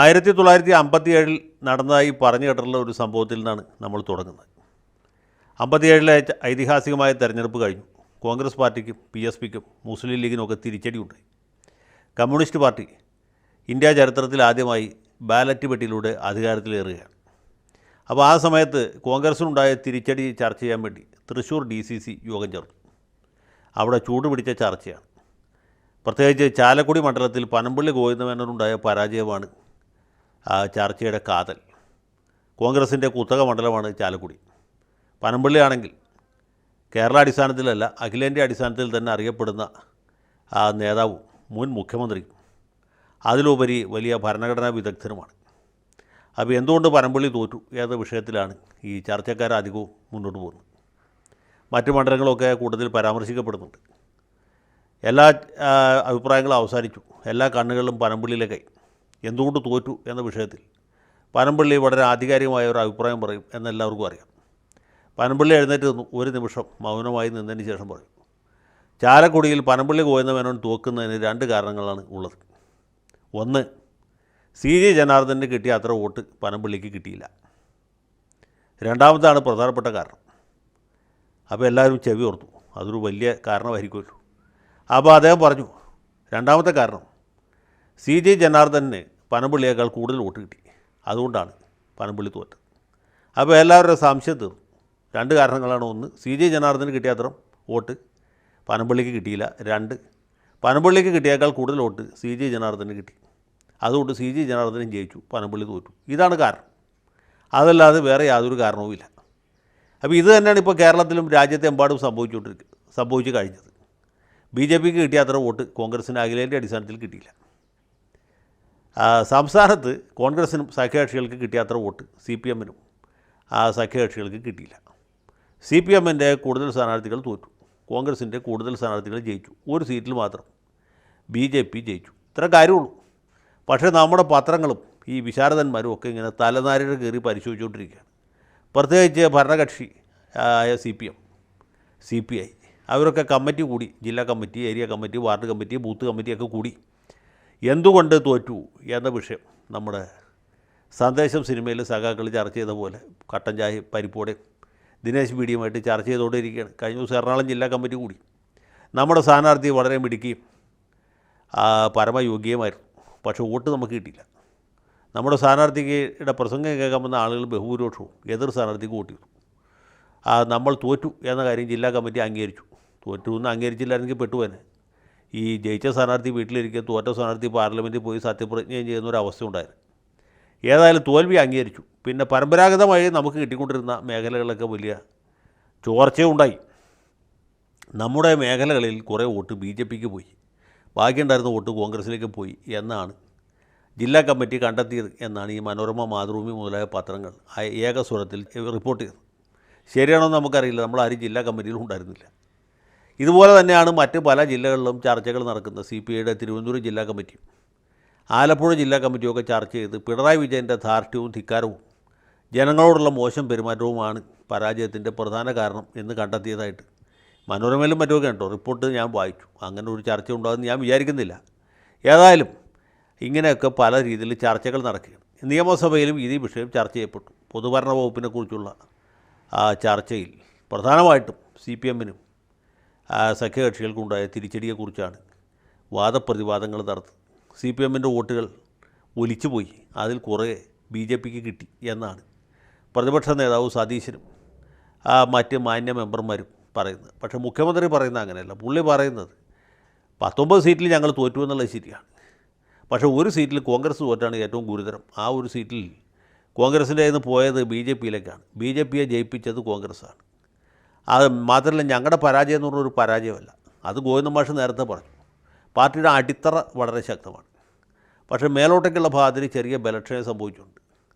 1957 നടന്നതായി പറഞ്ഞു കേട്ടിട്ടുള്ള ഒരു സംഭവത്തിൽ നിന്നാണ് നമ്മൾ തുടങ്ങുന്നത്. 57 ഐതിഹാസികമായ തെരഞ്ഞെടുപ്പ് കഴിഞ്ഞു. കോൺഗ്രസ് പാർട്ടിക്കും PSPക്കും മുസ്ലിം ലീഗിനുമൊക്കെ തിരിച്ചടിയുണ്ടായി. കമ്മ്യൂണിസ്റ്റ് പാർട്ടി ഇന്ത്യ ചരിത്രത്തിൽ ആദ്യമായി ബാലറ്റ് പെട്ടിയിലൂടെ അധികാരത്തിലേറുകയാണ്. അപ്പോൾ ആ സമയത്ത് കോൺഗ്രസിനുണ്ടായ തിരിച്ചടി ചർച്ച ചെയ്യാൻ വേണ്ടി തൃശ്ശൂർ DCC യോഗം ചേർന്നു. അവിടെ ചൂടുപിടിച്ച ചർച്ചയാണ്. പ്രത്യേകിച്ച് ചാലക്കുടി മണ്ഡലത്തിൽ പനമ്പള്ളി ഗോവിന്ദമേനോനുണ്ടായ പരാജയമാണ് ആ ചർച്ചയുടെ കാതൽ. കോൺഗ്രസിൻ്റെ കുത്തക മണ്ഡലമാണ് ചാലക്കുടി. പനമ്പള്ളി ആണെങ്കിൽ കേരള അടിസ്ഥാനത്തിലല്ല, അഖിലേന്ത്യാ അടിസ്ഥാനത്തിൽ തന്നെ അറിയപ്പെടുന്ന ആ നേതാവും മുൻ മുഖ്യമന്ത്രിയും അതിലുപരി വലിയ ഭരണഘടനാ വിദഗ്ധനുമാണ്. അപ്പോൾ എന്തുകൊണ്ട് പനമ്പള്ളി തോറ്റു എന്ന വിഷയത്തിലാണ് ഈ ചർച്ചക്കാരധികവും മുന്നോട്ട് പോകുന്നത്. മറ്റ് മണ്ഡലങ്ങളൊക്കെ കൂടുതൽ പരാമർശിക്കപ്പെടുന്നുണ്ട്. എല്ലാ അഭിപ്രായങ്ങളും അവസാനിച്ചു. എല്ലാ കണ്ണുകളിലും പനമ്പള്ളിയിലേക്കായി. എന്തുകൊണ്ട് തോറ്റു എന്ന വിഷയത്തിൽ പനമ്പള്ളി വളരെ ആധികാരികമായ ഒരു അഭിപ്രായം പറയും എന്നെല്ലാവർക്കും അറിയാം. പനമ്പള്ളി എഴുന്നേറ്റ് നിന്നു. ഒരു നിമിഷം മൗനമായി നിന്നതിന് ശേഷം പറയും, ചാലക്കുടിയിൽ പനമ്പള്ളി ഗോവിന്ദമേനോൻ തോക്കുന്നതിന് 2 കാരണങ്ങളാണ് ഉള്ളത്. ഒന്ന്, CG ജനാർദ്ദന് കിട്ടിയ അത്ര വോട്ട് പനമ്പള്ളിക്ക് കിട്ടിയില്ല. രണ്ടാമതാണ് പ്രധാനപ്പെട്ട കാരണം. അപ്പോൾ എല്ലാവരും ചെവി ഓർത്തു, അതൊരു വലിയ കാരണമായിരിക്കുമല്ലോ. അപ്പോൾ അദ്ദേഹം പറഞ്ഞു, രണ്ടാമത്തെ കാരണം CG ജനാർദ്ദന് പനമ്പള്ളിയേക്കാൾ കൂടുതൽ വോട്ട് കിട്ടി, അതുകൊണ്ടാണ് പനമ്പള്ളി തോറ്റത്. അപ്പോൾ എല്ലാവരുടെ സംശയം തീർന്നു. 2 കാരണങ്ങളാണ്. ഒന്ന്, CG ജനാർദ്ദന് കിട്ടിയ അത്ര വോട്ട് പനമ്പള്ളിക്ക് കിട്ടിയില്ല. 2, പനമ്പള്ളിക്ക് കിട്ടിയേക്കാൾ കൂടുതൽ വോട്ട് CG ജനാർദ്ദന് കിട്ടി, അതുകൊണ്ട് CG ജനാർദ്ദനും ജയിച്ചു, പനമ്പള്ളി തോറ്റു. ഇതാണ് കാരണം, അതല്ലാതെ വേറെ യാതൊരു കാരണവുമില്ല. അപ്പോൾ ഇത് തന്നെയാണ് ഇപ്പോൾ കേരളത്തിലും രാജ്യത്തെമ്പാടും സംഭവിച്ചു കഴിഞ്ഞത്. BJPക്ക് കിട്ടിയ അത്ര വോട്ട് കോൺഗ്രസിന് അഖിലേന്ത്യാ അടിസ്ഥാനത്തിൽ കിട്ടിയില്ല. സംസ്ഥാനത്ത് കോൺഗ്രസിനും സഖ്യകക്ഷികൾക്ക് കിട്ടിയ അത്ര വോട്ട് CPMനും സഖ്യകക്ഷികൾക്ക് കിട്ടിയില്ല. CPMൻ്റെ കൂടുതൽ സ്ഥാനാർത്ഥികൾ തോറ്റു, കോൺഗ്രസിൻ്റെ കൂടുതൽ സ്ഥാനാർത്ഥികൾ ജയിച്ചു. ഒരു സീറ്റിൽ മാത്രം BJP ജയിച്ചു. ഇത്ര കാര്യമുള്ളൂ. പക്ഷേ നമ്മുടെ പത്രങ്ങളും ഈ വിശാരദന്മാരും ഒക്കെ ഇങ്ങനെ തലനാരിഴ കയറി പരിശോധിച്ചുകൊണ്ടിരിക്കുകയാണ്. പ്രത്യേകിച്ച് ഭരണകക്ഷി ആയ CPM, CPI അവരൊക്കെ കമ്മിറ്റി കൂടി, ജില്ലാ committee, area committee, ward committee, booth കമ്മിറ്റിയൊക്കെ കൂടി എന്തുകൊണ്ട് തോറ്റു എന്ന വിഷയം നമ്മുടെ സന്ദേശം സിനിമയിൽ സഖാക്കൾ ചർച്ച ചെയ്ത പോലെ കട്ടൻ ചായ പരിപ്പോടെ ദിനേശ് മീഡിയമായിട്ട് ചർച്ച ചെയ്തുകൊണ്ടിരിക്കുകയാണ്. കഴിഞ്ഞ ദിവസം എറണാകുളം ജില്ലാ കമ്മിറ്റി കൂടി. നമ്മുടെ സ്ഥാനാർത്ഥി വളരെ മിടുക്കിയും പരമയോഗ്യമായിരുന്നു, പക്ഷേ വോട്ട് നമുക്ക് കിട്ടിയില്ല. നമ്മുടെ സ്ഥാനാർത്ഥിയുടെ പ്രസംഗം കേൾക്കാമെന്ന ആളുകൾ ബഹുഭൂരിപക്ഷവും എതിർ സ്ഥാനാർത്ഥിക്ക് വോട്ട് ചെയ്തു. നമ്മൾ തോറ്റു എന്ന കാര്യം ജില്ലാ കമ്മിറ്റി അംഗീകരിച്ചു. തോറ്റു എന്ന് അംഗീകരിച്ചില്ലായിരുന്നെങ്കിൽ പെട്ടുപോനെ. ഈ ജയിച്ച സ്ഥാനാർത്ഥി വീട്ടിലിരിക്കുക, തോറ്റ സ്ഥാനാർത്ഥി പാർലമെൻറ്റിൽ പോയി സത്യപ്രതിജ്ഞയും ചെയ്യുന്നൊരവസ്ഥ ഉണ്ടായിരുന്നു. ഏതായാലും തോൽവി അംഗീകരിച്ചു. പിന്നെ പരമ്പരാഗതമായി നമുക്ക് കിട്ടിക്കൊണ്ടിരുന്ന മേഖലകളിലൊക്കെ വലിയ ചോർച്ചയുണ്ടായി. നമ്മുടെ മേഖലകളിൽ കുറേ വോട്ട് BJPക്ക് പോയി, ബാക്കിയുണ്ടായിരുന്ന വോട്ട് കോൺഗ്രസിലേക്ക് പോയി എന്നാണ് ജില്ലാ കമ്മിറ്റി കണ്ടെത്തിയത് എന്നാണ് ഈ മനോരമ, മാതൃഭൂമി മുതലായ പത്രങ്ങൾ ഏകസ്വരത്തിൽ റിപ്പോർട്ട് ചെയ്തത്. ശരിയാണോ എന്ന് നമുക്കറിയില്ല, നമ്മളാരും ജില്ലാ കമ്മിറ്റിയിലും ഉണ്ടായിരുന്നില്ല. ഇതുപോലെ തന്നെയാണ് മറ്റ് പല ജില്ലകളിലും ചർച്ചകൾ നടക്കുന്നത്. CPIയുടെ തിരുവനന്തപുരം ജില്ലാ കമ്മിറ്റിയും ആലപ്പുഴ ജില്ലാ കമ്മിറ്റിയൊക്കെ ചർച്ച ചെയ്ത് പിണറായി വിജയൻ്റെ ധാർഷ്ട്യവും ധിക്കാരവും ജനങ്ങളോടുള്ള മോശം പെരുമാറ്റവുമാണ് പരാജയത്തിൻ്റെ പ്രധാന കാരണം എന്ന് കണ്ടെത്തിയതായിട്ട് മനോരമയിലും മറ്റുമൊക്കെ ഉണ്ടോ റിപ്പോർട്ട് ഞാൻ വായിച്ചു. അങ്ങനെ ഒരു ചർച്ച ഉണ്ടാകുമെന്ന് ഞാൻ വിചാരിക്കുന്നില്ല. ഏതായാലും ഇങ്ങനെയൊക്കെ പല രീതിയിൽ ചർച്ചകൾ നടക്കുകയാണ്. നിയമസഭയിലും ഈ വിഷയം ചർച്ച ചെയ്യപ്പെട്ടു. പൊതുഭരണ വകുപ്പിനെക്കുറിച്ചുള്ള ചർച്ചയിൽ പ്രധാനമായിട്ടും CPMനും സഖ്യകക്ഷികൾക്കുണ്ടായ തിരിച്ചടിയെക്കുറിച്ചാണ് വാദപ്രതിവാദങ്ങൾ നടത്തുന്നത്. CPMൻ്റെ വോട്ടുകൾ ഒലിച്ചുപോയി, അതിൽ കുറേ BJPക്ക് കിട്ടി എന്നാണ് പ്രതിപക്ഷ നേതാവ് സതീശനും മറ്റ് മാന്യ മെമ്പർമാരും പറയുന്നത്. പക്ഷേ മുഖ്യമന്ത്രി പറയുന്നത് അങ്ങനെയല്ല. പുള്ളി പറയുന്നത് 19 സീറ്റിൽ ഞങ്ങൾ തോറ്റു എന്നുള്ളത് ശരിയാണ്, പക്ഷേ ഒരു സീറ്റിൽ കോൺഗ്രസ് തോറ്റാണ് ഏറ്റവും ഗുരുതരം. ആ ഒരു സീറ്റിൽ കോൺഗ്രസിൻ്റെ നിന്ന് പോയത് BJPയിലേക്കാണ്. BJPയെ ജയിപ്പിച്ചത് കോൺഗ്രസ്സാണ്. അത് മാത്രമല്ല, ഞങ്ങളുടെ പരാജയം എന്ന് പറഞ്ഞൊരു പരാജയമല്ല. അത് ഗോവിന്ദൻ മാഷ് നേരത്തെ പറഞ്ഞു. പാർട്ടിയുടെ അടിത്തറ വളരെ ശക്തമാണ്, പക്ഷേ മേലോട്ടേക്കുള്ള ഭാഗത്തിന് ചെറിയ ബലക്ഷയം സംഭവിച്ചിട്ടുണ്ട്.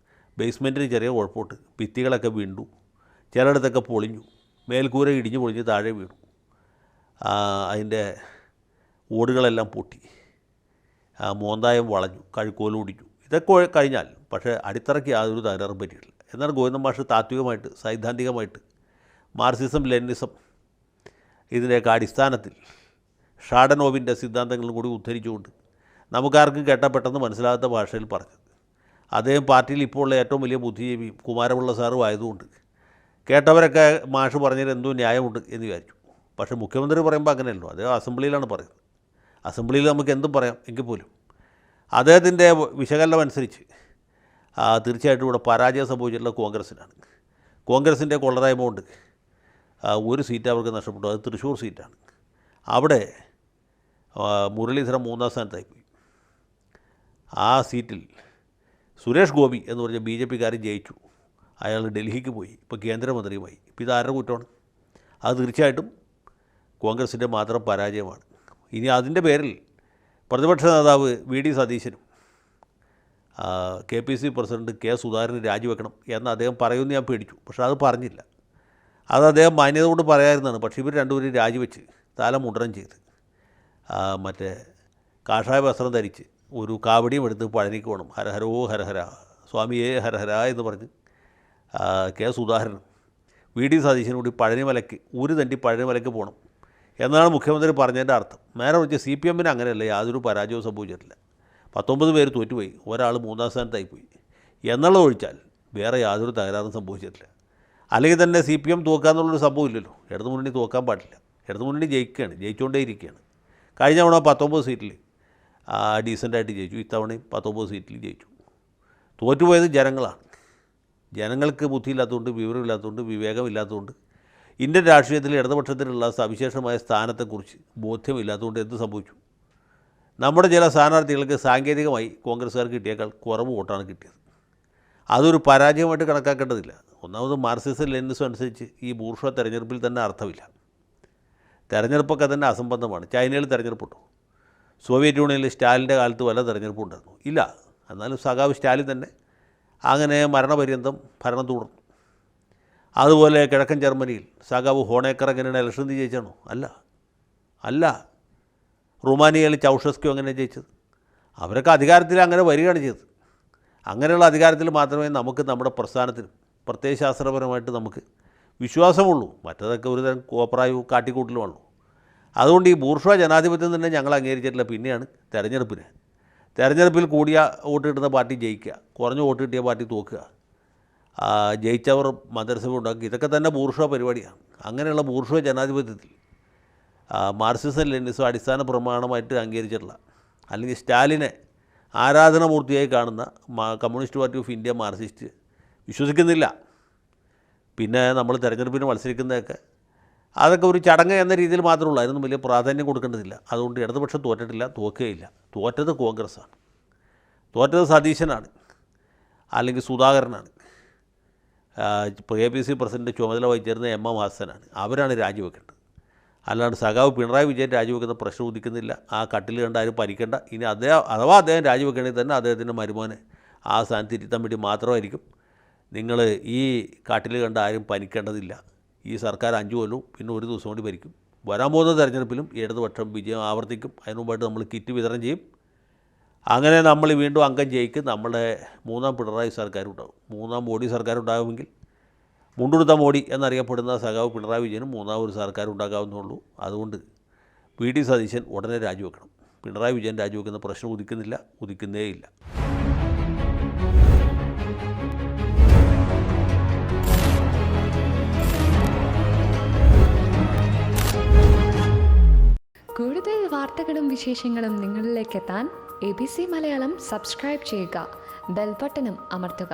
ബേസ്മെൻറ്റിന് ചെറിയ കുഴപ്പമുണ്ട്. ഭിത്തികളൊക്കെ വീണ്ടു, ചിലയിടത്തൊക്കെ പൊളിഞ്ഞു, മേൽക്കൂര ഇടിഞ്ഞു പൊളിഞ്ഞ് താഴെ വീണു, അതിൻ്റെ ഓടുകളെല്ലാം പൊട്ടി, മോന്തായം വളഞ്ഞു, കഴുക്കോലൊടിഞ്ഞു. ഇതൊക്കെ കഴിഞ്ഞാൽ പക്ഷേ അടിത്തറയ്ക്ക് യാതൊരു തകരാറും പറ്റിയിട്ടില്ല. എന്നാൽ ഗോവിന്ദൻ മാഷ് താത്വികമായിട്ട്, സൈദ്ധാന്തികമായിട്ട്, മാർക്സിസം ലെനിനിസം ഇതിൻ്റെയൊക്കെ അടിസ്ഥാനത്തിൽ ഷാഡനോവിൻ്റെ സിദ്ധാന്തങ്ങളും കൂടി ഉദ്ധരിച്ചുകൊണ്ട് നമുക്കാർക്കും കേട്ടാൽ പെട്ടെന്ന് മനസ്സിലാകാത്ത ഭാഷയിൽ പറഞ്ഞത്. അദ്ദേഹം പാർട്ടിയിൽ ഇപ്പോൾ ഉള്ള ഏറ്റവും വലിയ ബുദ്ധിജീവിയും കുമാരപിള്ള സാറും ആയതുകൊണ്ട് കേട്ടവരൊക്കെ മാഷ് പറഞ്ഞതിൽ എന്തോ ന്യായമുണ്ട് എന്ന് വിചാരിച്ചു. പക്ഷേ മുഖ്യമന്ത്രി പറയുമ്പോൾ അങ്ങനെയല്ലോ, അദ്ദേഹം അസംബ്ലിയിലാണ് പറയുന്നത്. അസംബ്ലിയിൽ നമുക്ക് എന്തും പറയാം എങ്കിൽ പോലും അദ്ദേഹത്തിൻ്റെ വിശകലനം അനുസരിച്ച് തീർച്ചയായിട്ടും ഇവിടെ പരാജയം സംഭവിച്ചിട്ടുള്ള കോൺഗ്രസ്സിനാണ്. കോൺഗ്രസിൻ്റെ കൊള്ളരായ്മ കൊണ്ട് ഒരു സീറ്റ് അവർക്ക് നഷ്ടപ്പെട്ടു. അത് തൃശ്ശൂർ സീറ്റാണ്. അവിടെ മുരളീധരൻ 3-ാം സ്ഥാനത്തായിപ്പോയി. ആ സീറ്റിൽ സുരേഷ് ഗോപി എന്ന് പറഞ്ഞ BJP-കാരൻ ജയിച്ചു. അയാൾ ഡൽഹിക്ക് പോയി, ഇപ്പോൾ കേന്ദ്രമന്ത്രിയുമായി. ഇപ്പോൾ ഇതാരുടെ കുറ്റമാണ്? അത് തീർച്ചയായിട്ടും കോൺഗ്രസിൻ്റെ മാത്രം പരാജയമാണ്. ഇനി അതിൻ്റെ പേരിൽ പ്രതിപക്ഷ നേതാവ് VD സതീശനും KPC പ്രസിഡന്റ് K സുധാകരൻ രാജിവെക്കണം എന്ന് അദ്ദേഹം പറയുമെന്ന് ഞാൻ പേടിച്ചു. പക്ഷേ അത് പറഞ്ഞില്ല. അത് അദ്ദേഹം മാന്യത കൊണ്ട് പറയാമായിരുന്നതാണ്. പക്ഷേ ഇവർ രണ്ടുപേരും രാജിവെച്ച് തല മുണ്ടനം ചെയ്ത് മറ്റേ കാഷായ വസ്ത്രം ധരിച്ച് ഒരു കാവടിയും എടുത്ത് പഴനിക്ക് പോകണം. ഹരഹരോ ഹരഹര സ്വാമിയേ ഹരഹര എന്ന് പറഞ്ഞ് K സുധാകരനും VD സതീശനും കൂടി പഴനിമലയ്ക്ക് ഒരു തണ്ടി പഴനിമലയ്ക്ക് പോകണം എന്നാണ് മുഖ്യമന്ത്രി പറഞ്ഞതിൻ്റെ അർത്ഥം. നേരെ വെച്ച് CPM-ന് അങ്ങനെയല്ല, യാതൊരു പരാജയവും സംഭവിച്ചിട്ടില്ല. 19 പേര് തോറ്റുപോയി, ഒരാൾ 3-ാം സ്ഥാനത്തായിപ്പോയി എന്നുള്ളത് ഒഴിച്ചാൽ വേറെ യാതൊരു തകരാറും സംഭവിച്ചിട്ടില്ല. അല്ലെങ്കിൽ തന്നെ CPM തോക്കുക എന്നുള്ളൊരു സംഭവം ഇല്ലല്ലോ. ഇടതുമുന്നണി തോക്കാൻ പാടില്ല. ഇടതുമുന്നണി ജയിക്കുകയാണ്, ജയിച്ചുകൊണ്ടേ ഇരിക്കുകയാണ്. കഴിഞ്ഞ തവണ 19 സീറ്റിൽ ഡീസൻ്റായിട്ട് ജയിച്ചു. ഇത്തവണയും 19 സീറ്റിൽ ജയിച്ചു. തോറ്റുപോയത് ജനങ്ങളാണ്. ജനങ്ങൾക്ക് ബുദ്ധിയില്ലാത്തതുകൊണ്ട്, വിവരമില്ലാത്തതുകൊണ്ട്, വിവേകമില്ലാത്തതുകൊണ്ട്, ഇന്ത്യൻ രാഷ്ട്രീയത്തിൽ ഇടതുപക്ഷത്തിലുള്ള സവിശേഷമായ സ്ഥാനത്തെക്കുറിച്ച് ബോധ്യമില്ലാത്തതുകൊണ്ട് എന്ത് സംഭവിച്ചു? നമ്മുടെ ചില സ്ഥാനാർത്ഥികൾക്ക് സാങ്കേതികമായി കോൺഗ്രസ്സുകാർക്ക് കിട്ടിയേക്കാൾ കുറവ് വോട്ടാണ് കിട്ടിയത്. അതൊരു പരാജയമായിട്ട് കണക്കാക്കേണ്ടതില്ല. ഒന്നാമത് മാർക്സിസം ലെനിനിസം അനുസരിച്ച് ഈ ബൂർഷ്വ തെരഞ്ഞെടുപ്പിൽ തന്നെ അർത്ഥമില്ല. തെരഞ്ഞെടുപ്പൊക്കെ തന്നെ അസംബന്ധമാണ്. ചൈനയിൽ തെരഞ്ഞെടുപ്പിട്ടു. സോവിയറ്റ് യൂണിയനിൽ സ്റ്റാലിൻ്റെ കാലത്ത് വല്ല തെരഞ്ഞെടുപ്പും ഉണ്ടായിരുന്നു? ഇല്ല. എന്നാലും സഖാവ് സ്റ്റാലിൻ തന്നെ അങ്ങനെ മരണപര്യന്തം ഭരണം തുടർന്നു. അതുപോലെ കിഴക്കൻ ജർമ്മനിയിൽ സഖാവ് ഹോണേക്കർ എങ്ങനെയാണ് ഇലക്ഷൻ ജയിച്ചാണോ? അല്ല. റുമാനിയയിൽ ചൗഷസ്കി അങ്ങനെ ജയിച്ചത്. അവരൊക്കെ അധികാരത്തിൽ അങ്ങനെ വരികയാണ് ചെയ്തത്. അങ്ങനെയുള്ള അധികാരത്തിൽ മാത്രമേ നമുക്ക് നമ്മുടെ പ്രസ്ഥാനത്തിനും പ്രത്യയശാസ്ത്രപരമായിട്ട് നമുക്ക് വിശ്വാസമുള്ളൂ. മറ്റതൊക്കെ ഒരുതരം കോപ്രായവും കാട്ടിക്കൂട്ടലുമാണല്ലോ. അതുകൊണ്ട് ഈ ബൂർഷ്വ ജനാധിപത്യം തന്നെ ഞങ്ങൾ അംഗീകരിച്ചിട്ടില്ല. പിന്നെയാണ് തെരഞ്ഞെടുപ്പിൽ കൂടിയ വോട്ട് കിട്ടുന്ന പാർട്ടി ജയിക്കുക, കുറഞ്ഞ വോട്ട് കിട്ടിയ പാർട്ടി തോക്കുക, ജയിച്ചവർ മന്ത്രിസഭ ഉണ്ടാക്കുക. ഇതൊക്കെ തന്നെ ബൂർഷ്വ പരിപാടിയാണ്. അങ്ങനെയുള്ള ബൂർഷ്വ ജനാധിപത്യത്തിൽ മാർക്സിസം ലെനിനിസം അടിസ്ഥാന പ്രമാണമായിട്ട് അംഗീകരിച്ചിട്ടുള്ള, അല്ലെങ്കിൽ സ്റ്റാലിനെ ആരാധനാമൂർത്തിയായി കാണുന്ന communist party of India Marxist വിശ്വസിക്കുന്നില്ല. പിന്നെ നമ്മൾ തെരഞ്ഞെടുപ്പിന് മത്സരിക്കുന്നതൊക്കെ അതൊക്കെ ഒരു ചടങ്ങ് എന്ന രീതിയിൽ മാത്രമേ ഉള്ളൂ. അതിനൊന്നും വലിയ പ്രാധാന്യം കൊടുക്കേണ്ടതില്ല. അതുകൊണ്ട് ഇടതുപക്ഷം തോറ്റിട്ടില്ല, തോക്കുകയില്ല. തോറ്റത് കോൺഗ്രസ്സാണ്, തോറ്റത് സതീശനാണ്, അല്ലെങ്കിൽ സുധാകരനാണ്. KPC പ്രസിഡന്റ് ചുമതല വഹിച്ചിരുന്ന MM ഹാസനാണ്. അവരാണ് രാജിവെക്കേണ്ടത്. അല്ലാണ്ട് സഖാവ് പിണറായി വിജയൻ രാജിവെക്കുന്ന പ്രശ്നം ഉദിക്കുന്നില്ല. ആ കട്ടിൽ കണ്ട ആരും പരിക്കേണ്ട. ഇനി അഥവാ അദ്ദേഹം രാജിവെക്കണമെങ്കിൽ തന്നെ അദ്ദേഹത്തിൻ്റെ മരുമോനെ ആ സ്ഥാനത്ത് ഇരുത്താൻ വേണ്ടി മാത്രമായിരിക്കും. നിങ്ങൾ ഈ കാട്ടിൽ കണ്ട ആരും പനിക്കേണ്ടതില്ല. ഈ സർക്കാർ 5 കൊല്ലവും പിന്നെ ഒരു ദിവസം കൂടി ഭരിക്കും. വരാൻ പോകുന്ന തെരഞ്ഞെടുപ്പിലും ഇടതുപക്ഷം വിജയം ആവർത്തിക്കും. അതിനു മുമ്പായിട്ട് നമ്മൾ കിറ്റ് വിതരണം ചെയ്യും. അങ്ങനെ നമ്മൾ വീണ്ടും അംഗം ജയിക്കും. നമ്മുടെ 3-ാം പിണറായി സർക്കാരുണ്ടാകും. 3-ാം മോഡി സർക്കാരുണ്ടാകുമെങ്കിൽ മുണ്ടുടുത്ത മോഡി എന്നറിയപ്പെടുന്ന സഖാവ് പിണറായി വിജയനും 3-ാം ഒരു സർക്കാർ ഉണ്ടാകാവുന്നുള്ളൂ. അതുകൊണ്ട് VD സതീശൻ ഉടനെ രാജിവെക്കണം. പിണറായി വിജയൻ രാജിവെക്കുന്ന പ്രശ്നം ഉദിക്കുന്നേയില്ല. കൂടുതൽ വാർത്തകളും വിശേഷങ്ങളും നിങ്ങളിലേക്ക് എത്താൻ ABC മലയാളം സബ്സ്ക്രൈബ് ചെയ്യുക, ബെൽ ബട്ടണും അമർത്തുക.